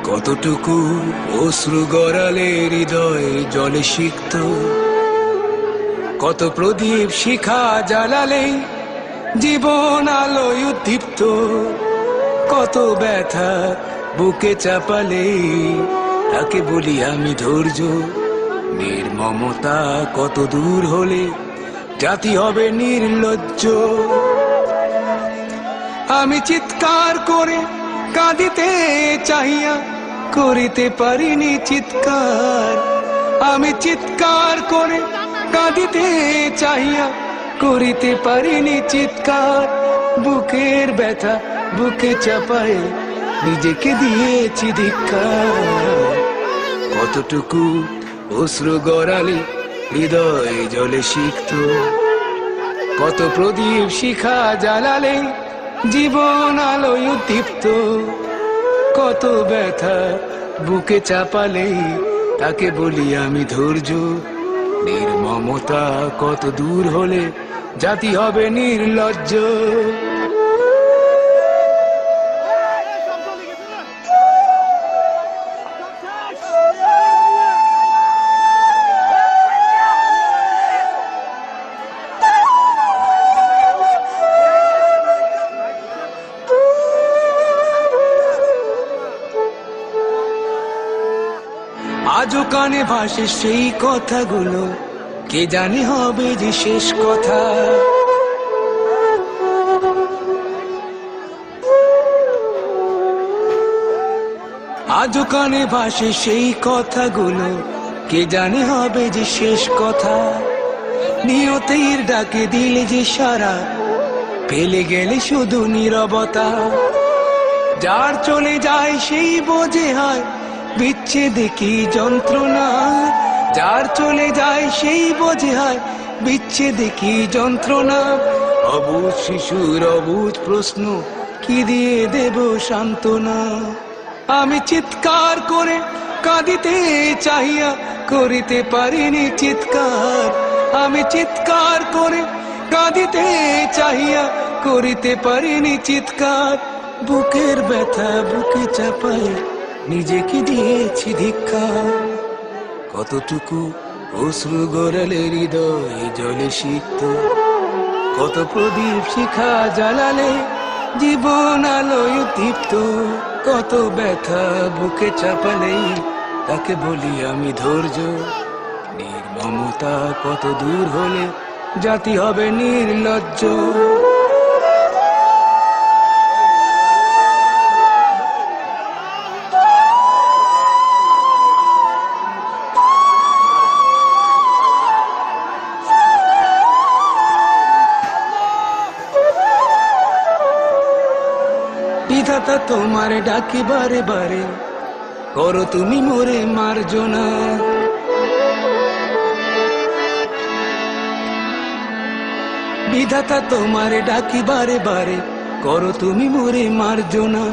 কতটুকু অশ্রু গড়ালে হৃদয় জলে সিক্ত, কত প্রদীপ শিখা জ্বালালে জীবন আলোয় উদ্দীপ্ত, কত ব্যথা বুকে চাপালে তাকে বলি আমি ধৈর্য। নির্মমতা কত দূর হলে জাতি হবে নির্লজ্জ। আমি চিৎকার করে কাঁদিতে চাহিয়া করিতে পারিনি চিৎকার। আমি চিৎকার করে কাঁদিতে চাহিয়া করিতে পারিনি চিৎকার। বুকের ব্যথা বুকে চাপায় নিজেকে দিয়েছি ধিক্কার। কতটুকু অশ্রু গড়ালে হৃদয় জলে সিক্ত, কত প্রদীপ শিখা জ্বালালে জীবন আলোয় উদ্দীপ্ত, কত ব্যথা বুকে চাপালে তাকে বলি আমি ধৈর্য। নির্মমতা কত দূর হলে জাতি হবে নির্লজ্জ। আজও কানে ভাসে সেই কথাগুলো, কে জানে হবে যে শেষ কথা। আজও কানে ভাসে সেই কথাগুলো, কে জানে হবে যে শেষ কথা। নিয়তির ডাকে দিলে যে সারা, ফেলে গেলে শুধু নীরবতা। যার চলে যায় সেই বোঝে হয় বিচ্ছেদে কি যন্ত্রণা। যার চলে যায় সেই বোঝে হয় বিচ্ছেদে কি যন্ত্রণা। অবুঝ শিশুর অবুঝ প্রশ্ন, কি দিয়ে দেব সান্ত্বনা। আমি চিৎকার করে কাঁদিতে চাহিয়া করিতে পারিনি চিৎকার। আমি চিৎকার করে কাঁদিতে চাহিয়া করিতে পারিনি চিৎকার। বুকের ব্যথা বুকে চাপায় নিজেকে দিয়েছি ধিক্কার। কতটুকু অশ্রু গড়ালে হৃদয় জলে সিক্ত, কত প্রদীপ শিখা জ্বালালে জীবন আলোয় উদ্দীপ্ত, কত ব্যথা বুকে চাপালে তাকে বলি আমি ধৈর্য। নির্মমতা কত দূর হলে জাতি হবে নির্লজ্জ। বিধাতা তোমার ডাকি বারে বারে, করো তুমি মোরে মার্জনা। বিধাতা তোমার ডাকি বারে বারে, করো তুমি মোরে মার্জনা।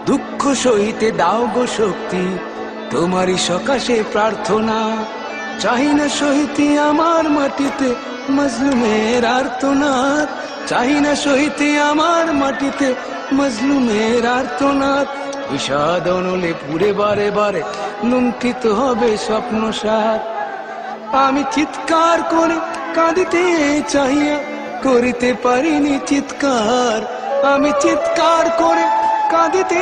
দুঃখ সইতে দাও গো শক্তি, তোমারই সকাশে প্রার্থনা। চাহি না সইতে আমার মাটিতে মজলুমের আর্তনাদ। চাহি না সইতে আমার মাটিতে মজলুমের আর্তনাদ। বিষাদ অনলে পুরে বারে বারে লুণ্ঠিত হবে স্বপ্ন সার। আমি চিৎকার করে কাঁদিতে চাহিয়া করিতে পারিনি চিৎকার। আমি চিৎকার করে কাঁদিতে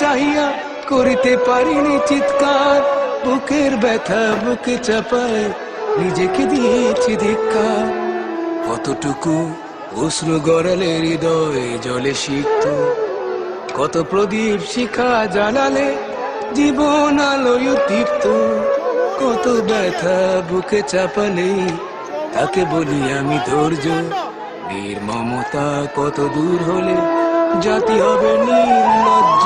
চাহিয়া করিতে পারিনি চিৎকার। বুকের ব্যথা বুকে চাপায় নিজেকে দিয়েছি ধিক্কার। কতটুকু অশ্রু গড়ালে হৃদয় জলে সিক্ত, কত প্রদীপ শিখা জ্বালালে জীবন আলোয় উদ্দীপ্ত, কত ব্যথা বুকে চাপালে তাকে বলি আমি ধৈর্য। নির্মমতা কত দূর হলে জাতি হবে নির্লজ্জ।